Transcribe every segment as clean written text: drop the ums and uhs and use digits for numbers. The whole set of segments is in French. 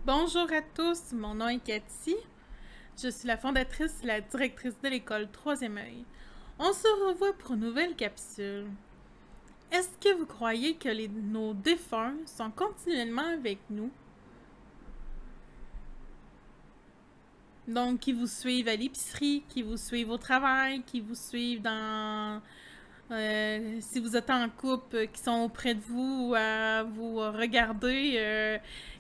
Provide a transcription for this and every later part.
Bonjour à tous, mon nom est Cathy. Je suis la fondatrice et la directrice de l'école Troisième œil. On se revoit pour une nouvelle capsule. Est-ce que vous croyez que nos défunts sont continuellement avec nous? Donc, qui vous suivent à l'épicerie, qui vous suivent au travail, qui vous suivent dans... si vous êtes en couple, qui sont auprès de vous à vous regarder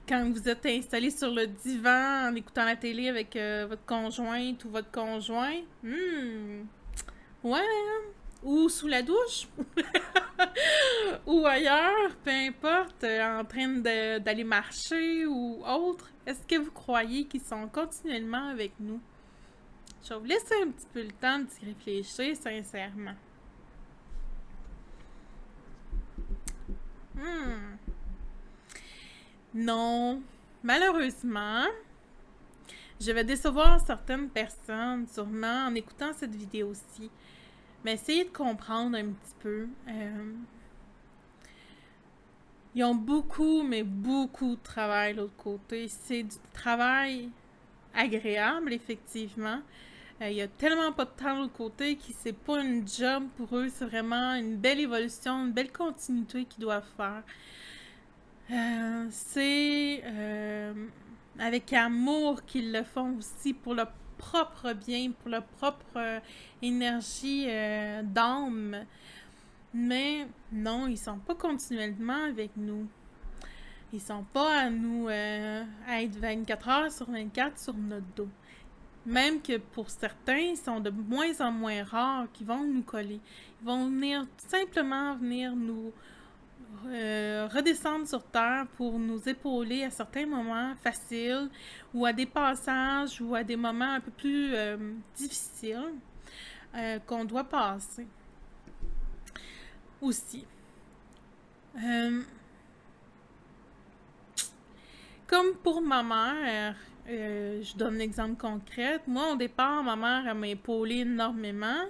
quand vous êtes installé sur le divan en écoutant la télé avec votre conjointe ou votre conjoint. Ouais, hein? Ou sous la douche, ou ailleurs, peu importe, en train d'aller marcher ou autre. Est-ce que vous croyez qu'ils sont continuellement avec nous? Je vais vous laisser un petit peu le temps d'y réfléchir sincèrement. Hmm. Non, malheureusement, je vais décevoir certaines personnes, sûrement, en écoutant cette vidéo-ci. Mais essayez de comprendre un petit peu. Ils ont beaucoup, mais beaucoup de travail de l'autre côté. C'est du travail agréable, effectivement. Il y a tellement pas de temps de l'autre côté que c'est pas une job pour eux, c'est vraiment une belle évolution, une belle continuité qu'ils doivent faire. C'est avec amour qu'ils le font aussi pour leur propre bien, pour leur propre énergie d'âme. Mais non, ils sont pas continuellement avec nous. Ils sont pas à nous à être 24 heures sur 24 sur notre dos. Même que pour certains, ils sont de moins en moins rares qui vont nous coller. Ils vont venir tout simplement venir nous redescendre sur Terre pour nous épauler à certains moments faciles ou à des passages ou à des moments un peu plus difficiles qu'on doit passer. Aussi. Comme pour ma mère, je donne un exemple concret. Moi, au départ, ma mère, elle m'a épaulée énormément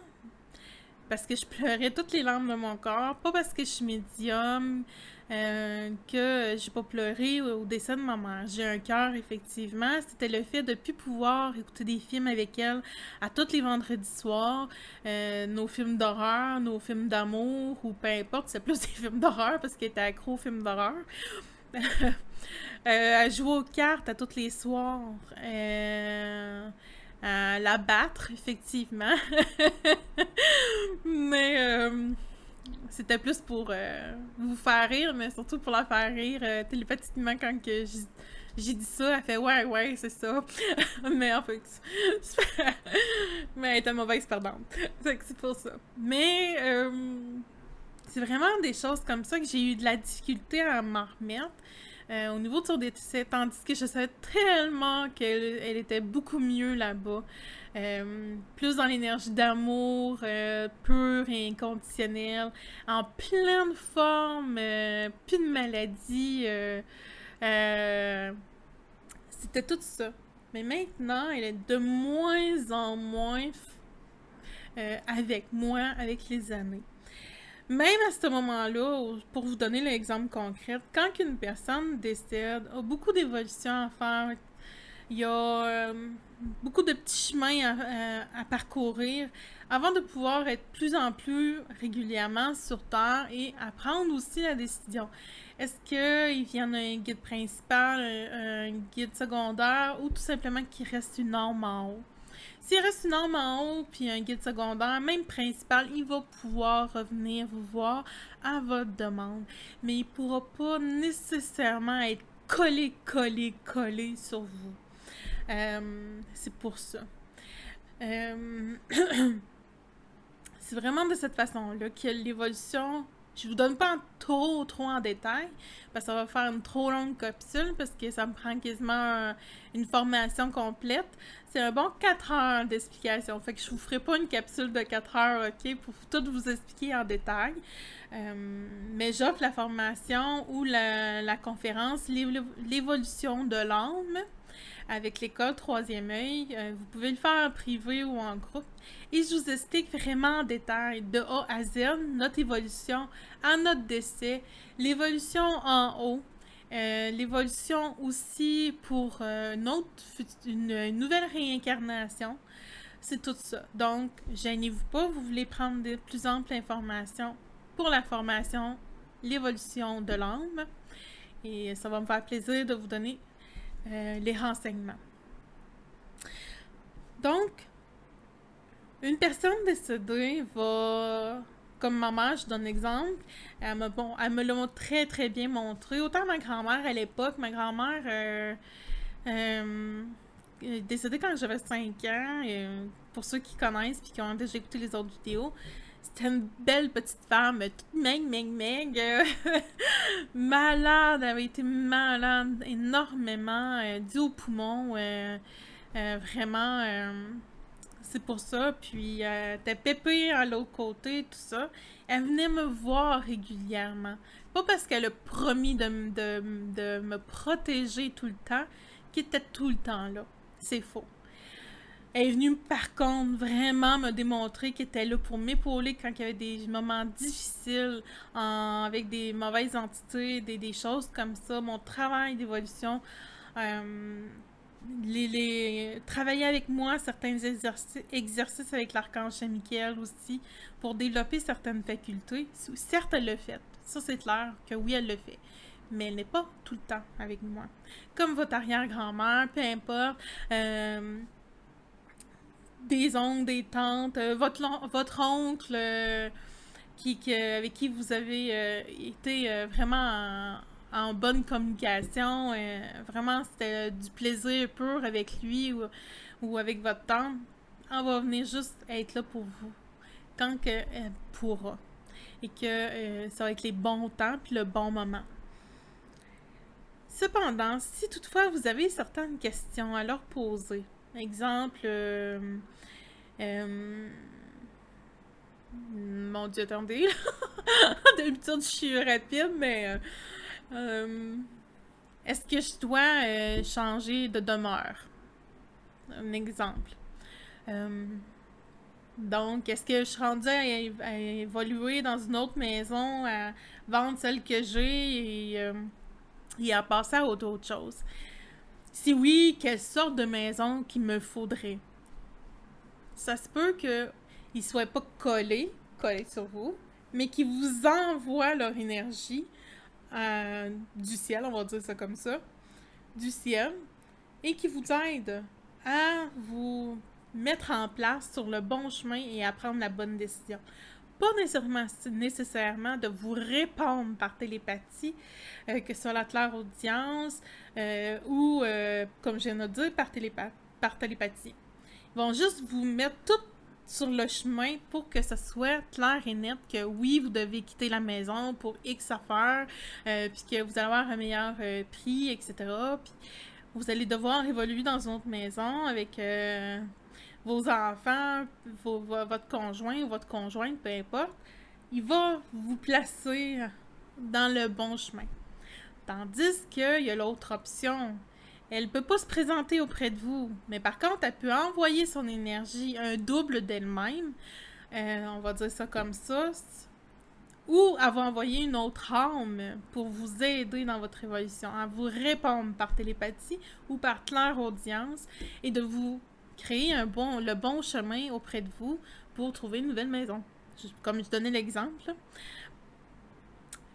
parce que je pleurais toutes les larmes de mon corps. Pas parce que je suis médium, que j'ai pas pleuré au décès de ma mère. J'ai un cœur, effectivement. C'était le fait de ne plus pouvoir écouter des films avec elle à tous les vendredis soirs. Nos films d'horreur, nos films d'amour, ou peu importe, c'est plus des films d'horreur parce qu'elle était accro aux films d'horreur. À jouer aux cartes à tous les soirs. À la battre, effectivement. Mais c'était plus pour vous faire rire, mais surtout pour la faire rire télépathiquement quand que j'ai dit ça. Elle fait ouais, c'est ça. Mais en fait, mais elle était mauvaise perdante. C'est pour ça. Mais c'est vraiment des choses comme ça que j'ai eu de la difficulté à m'en remettre. Au niveau de son décès, tandis que je savais tellement qu'elle était beaucoup mieux là-bas. Plus dans l'énergie d'amour, pure et inconditionnelle, en pleine forme, plus de maladie. C'était tout ça. Mais maintenant, elle est de moins en moins avec moi, avec les années. Même à ce moment-là, pour vous donner l'exemple concret, quand une personne décède, a beaucoup d'évolutions à faire, il y a beaucoup de petits chemins à parcourir avant de pouvoir être plus en plus régulièrement sur Terre et à prendre aussi la décision. Est-ce qu'il vienne un guide principal, un guide secondaire ou tout simplement qu'il reste une norme en haut? S'il reste une arme en haut puis un guide secondaire, même principal, il va pouvoir revenir vous voir à votre demande. Mais il ne pourra pas nécessairement être collé sur vous. C'est pour ça. C'est vraiment de cette façon-là que l'évolution. Je vous donne pas trop en détail parce que ça va faire une trop longue capsule parce que ça me prend quasiment une formation complète. C'est un bon 4 heures d'explication. Fait que je vous ferai pas une capsule de 4 heures, ok, pour tout vous expliquer en détail. Mais j'offre la formation ou la conférence L'évolution de l'âme avec l'école Troisième œil. Vous pouvez le faire en privé ou en groupe. Et je vous explique vraiment en détail, de A à Z, notre évolution à notre décès, l'évolution en haut, L'évolution aussi pour une nouvelle réincarnation. C'est tout ça. Donc, gênez-vous pas, vous voulez prendre de plus amples informations pour la formation, l'évolution de l'âme. Et ça va me faire plaisir de vous donner les renseignements. Donc, une personne décédée va, comme ma mère, je donne l'exemple, elle me l'a très très bien montré. Autant ma grand-mère à l'époque, ma grand-mère est décédée quand j'avais 5 ans. Pour ceux qui connaissent et qui ont déjà écouté les autres vidéos, c'était une belle petite femme, toute meg, malade, elle avait été malade énormément, due aux poumons, vraiment, c'est pour ça. Puis, elle était pépée à l'autre côté, tout ça. Elle venait me voir régulièrement. Pas parce qu'elle a promis de me protéger tout le temps, qu'elle était tout le temps là. C'est faux. Elle est venue, par contre, vraiment me démontrer qu'elle était là pour m'épauler quand il y avait des moments difficiles, avec des mauvaises entités, des choses comme ça. Mon travail d'évolution, travailler avec moi, certains exercices avec l'archange Michael aussi, pour développer certaines facultés. Certes, elle l'a fait. Ça, c'est clair que oui, elle le fait. Mais elle n'est pas tout le temps avec moi. Comme votre arrière-grand-mère, peu importe. Des oncles, des tantes, votre oncle avec qui vous avez été vraiment en bonne communication. Vraiment, c'était du plaisir pur avec lui ou avec votre tante. Elle va venir juste être là pour vous quand elle pourra. Et que ça va être les bons temps puis le bon moment. Cependant, si toutefois vous avez certaines questions à leur poser, exemple, mon Dieu, attendez, d'habitude je suis rapide, mais est-ce que je dois changer de demeure? Un exemple. Donc, est-ce que je suis rendue à évoluer dans une autre maison, à vendre celle que j'ai et à passer à autre chose? Si oui, quelle sorte de maison qu'il me faudrait? Ça se peut qu'ils ne soient pas collés sur vous, mais qu'ils vous envoient leur énergie du ciel, on va dire ça comme ça, du ciel, et qui vous aident à vous mettre en place sur le bon chemin et à prendre la bonne décision. Pas nécessairement de vous répondre par télépathie, que ce soit la clairaudience ou, comme je viens de dire, par télépathie. Ils vont juste vous mettre tout sur le chemin pour que ce soit clair et net que oui, vous devez quitter la maison pour X affaires, puis que vous allez avoir un meilleur prix, etc. Puis vous allez devoir évoluer dans une autre maison avec vos enfants, votre conjoint ou votre conjointe, peu importe. Il va vous placer dans le bon chemin. Tandis qu'il y a l'autre option. Elle ne peut pas se présenter auprès de vous, mais par contre, elle peut envoyer son énergie, un double d'elle-même, on va dire ça comme ça, ou elle va envoyer une autre âme pour vous aider dans votre évolution, à vous répondre par télépathie ou par clairaudience et de vous créer le bon chemin auprès de vous pour trouver une nouvelle maison. Comme je donnais l'exemple.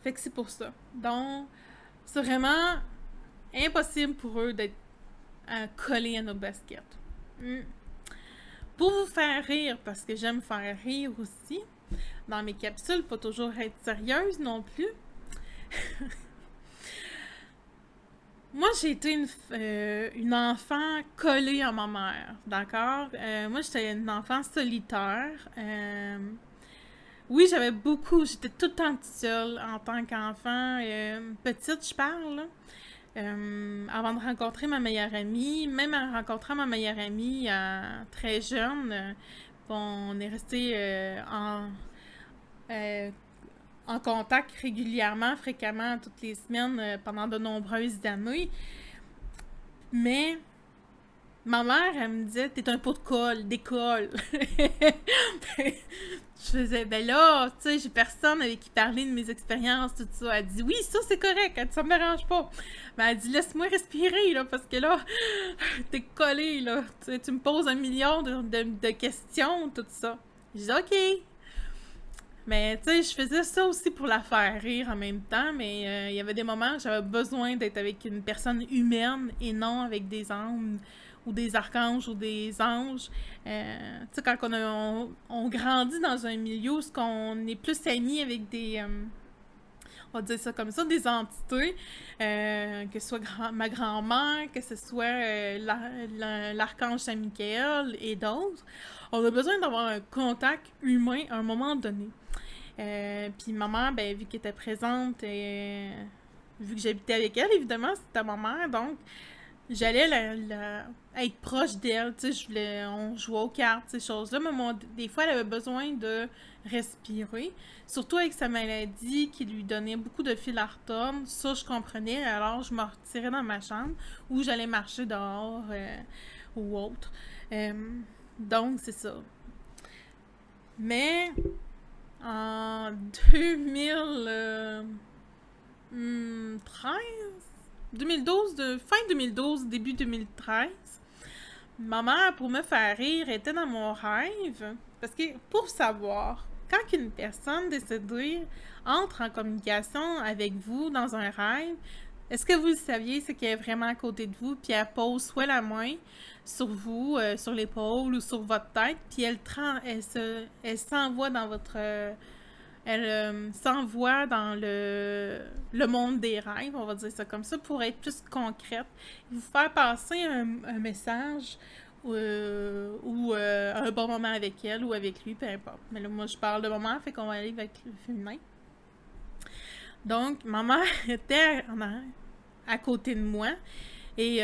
Fait que c'est pour ça. Donc, c'est vraiment impossible pour eux d'être collés à nos baskets. Pour vous faire rire, parce que j'aime faire rire aussi, dans mes capsules, pas toujours être sérieuse non plus. Moi, j'ai été une enfant collée à ma mère, d'accord? Moi, j'étais une enfant solitaire. Oui, j'étais tout le temps toute seule en tant qu'enfant. Petite, je parle, là. Avant de rencontrer ma meilleure amie, même en rencontrant ma meilleure amie très jeune, on est resté en contact régulièrement, fréquemment, toutes les semaines, pendant de nombreuses années. Mais ma mère, elle me disait, t'es un pot de colle, d'école. Je faisais, ben là, tu sais, j'ai personne avec qui parler de mes expériences, tout ça. Elle dit, oui, ça c'est correct, elle dit, ça me dérange pas. Mais elle dit, laisse-moi respirer, là, parce que là, t'es collé, là. Tu me poses un million de questions, tout ça. Je dis, ok. Mais, tu sais, je faisais ça aussi pour la faire rire en même temps, mais il y avait des moments où j'avais besoin d'être avec une personne humaine et non avec des âmes ou des archanges ou des anges. Tu sais, quand on grandit dans un milieu où on est plus amis avec des... on va dire ça comme ça, des entités, que ce soit ma grand-mère, que ce soit l'archange Saint-Michael et d'autres, on a besoin d'avoir un contact humain à un moment donné. Puis maman, ben, vu qu'elle était présente, vu que j'habitais avec elle, évidemment, c'était ma mère, donc j'allais être proche d'elle, tu sais, on jouait aux cartes, ces choses-là, mais des fois, elle avait besoin de respirer, surtout avec sa maladie qui lui donnait beaucoup de fil à retordre, ça je comprenais, alors je me retirais dans ma chambre ou j'allais marcher dehors ou autre. Euh, donc, c'est ça. Mais en 2012, fin 2012, début 2013, ma mère, pour me faire rire, était dans mon rêve. Parce que, pour savoir, quand une personne décédée entre en communication avec vous dans un rêve, est-ce que vous le saviez, c'est qu'elle est vraiment à côté de vous, puis elle pose soit la main sur vous, sur l'épaule ou sur votre tête, puis elle s'envoie dans votre... elle s'envoie dans le monde des rêves, on va dire ça comme ça, pour être plus concrète, vous faire passer un message ou un bon moment avec elle ou avec lui, peu importe. Mais là, moi, je parle de moment, fait qu'on va aller avec le féminin. Donc, ma mère était à côté de moi et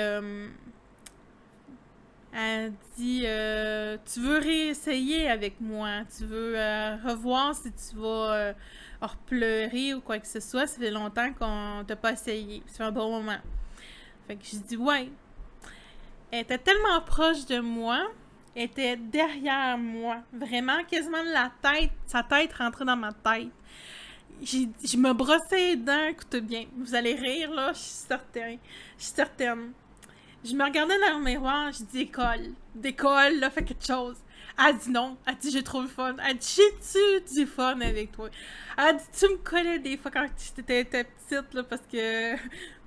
elle dit tu veux réessayer avec moi, tu veux revoir si tu vas repleurer ou quoi que ce soit. Ça fait longtemps qu'on t'a pas essayé. C'est un bon moment. Fait que je dis ouais. Elle était tellement proche de moi, elle était derrière moi, vraiment quasiment sa tête rentrait dans ma tête. Je me brossais les dents, écoutez bien, vous allez rire là, je suis certaine. Je me regardais dans le miroir, je dis décolle, là, fais quelque chose. Elle dit non, elle dit j'ai trop le fun. Elle dit j'ai-tu du fun avec toi? Elle dit tu me collais des fois quand t'étais petite, là, parce que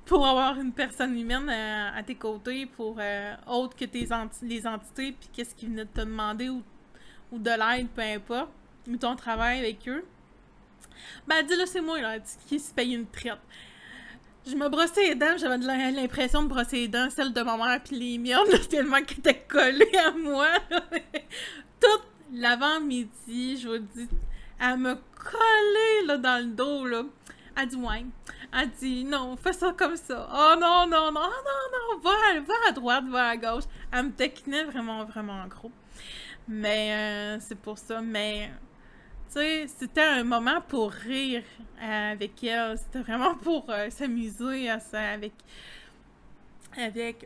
pour avoir une personne humaine à tes côtés, pour autre que les entités, puis qu'est-ce qu'ils venaient de te demander ou de l'aide, peu importe, ou ton travail avec eux. Ben elle dit là c'est moi là, elle dit, qui se paye une traite. Je me brossais les dents, j'avais l'impression de brosser les dents, celles de ma mère puis les miennes, là, tellement qu'elles étaient collées à moi. Tout l'avant-midi, je vous dis, elle me collait là, dans le dos, là. Elle dit ouais. Elle dit non, fais ça comme ça. Oh non, non, non, non, non, va à droite, va à gauche. Elle me taquinait vraiment, vraiment gros. Mais c'est pour ça, mais... Tu sais, c'était un moment pour rire avec elle. C'était vraiment pour s'amuser avec.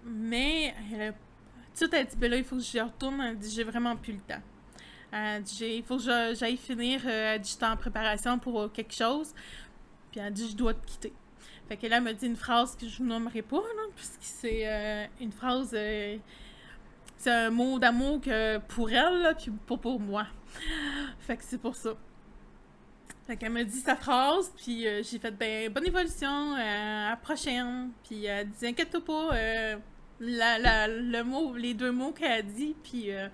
Mais tout elle dit, ben là, il faut que j'y retourne. Elle dit, j'ai vraiment plus le temps. Elle dit, il faut que j'aille finir. Elle dit, j'étais en préparation pour quelque chose. Puis elle dit, je dois te quitter. Fait qu'elle elle me dit une phrase que je ne nommerai pas, là, puisque c'est une phrase... c'est un mot d'amour pour elle, là, puis pas pour moi. Fait que c'est pour ça. Fait qu'elle m'a dit sa phrase, puis j'ai fait ben bonne évolution, à la prochaine. Puis elle dit inquiète-toi pas, le mot, les deux mots qu'elle a dit, puis elle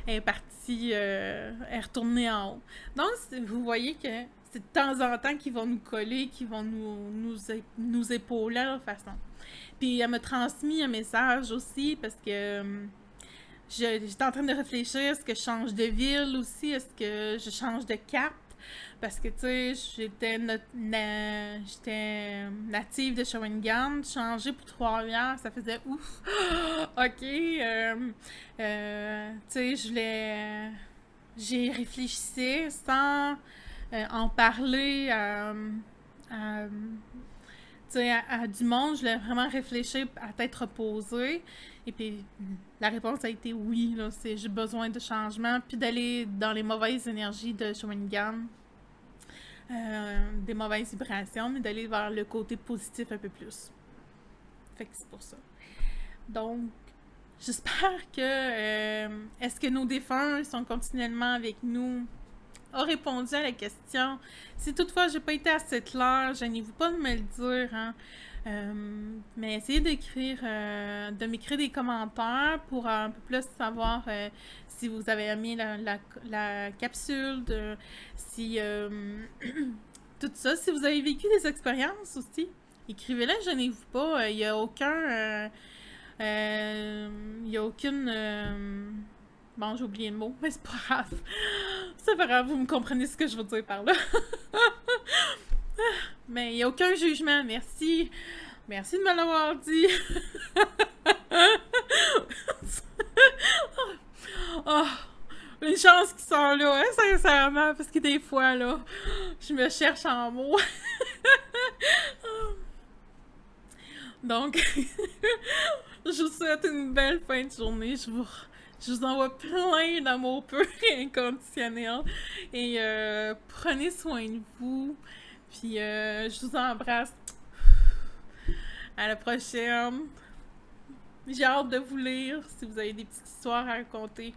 est partie, elle est retournée en haut. Donc vous voyez que c'est de temps en temps qu'ils vont nous coller, qu'ils vont nous épauler à leur façon. Puis elle m'a transmis un message aussi parce que j'étais en train de réfléchir, est-ce que je change de ville aussi, est-ce que je change de cap? Parce que, tu sais, j'étais native de Shawinigan, changer pour Trois-Rivières, ça faisait ouf. OK. Tu sais, j'ai réfléchi sans en parler tu sais, à du monde, je l'ai vraiment réfléchi à tête reposée. Et puis, la réponse a été oui, là, c'est j'ai besoin de changement, puis d'aller dans les mauvaises énergies de Shawinigan, des mauvaises vibrations, mais d'aller vers le côté positif un peu plus. Fait que c'est pour ça. Donc, j'espère que est-ce que nos défunts sont continuellement avec nous a répondu à la question. Si toutefois j'ai pas été assez claire, gênez-vous pas de me le dire, hein. Mais essayez de m'écrire des commentaires pour un peu plus savoir si vous avez aimé la capsule, si tout ça, si vous avez vécu des expériences aussi. Écrivez-les, gênez-vous pas. Il n'y a aucun. Il n'y a aucune. Bon, j'ai oublié le mot, mais c'est pas grave. C'est pas grave, vous me comprenez ce que je veux dire par là. Mais il n'y a aucun jugement, merci. Merci de me l'avoir dit. Oh, une chance qu'ils sont là, hein, sincèrement, parce que des fois, là, je me cherche en mots. Donc, je vous souhaite une belle fin de journée. Je vous envoie plein d'amour pur et inconditionnel. Et prenez soin de vous. Puis je vous embrasse. À la prochaine. J'ai hâte de vous lire si vous avez des petites histoires à raconter.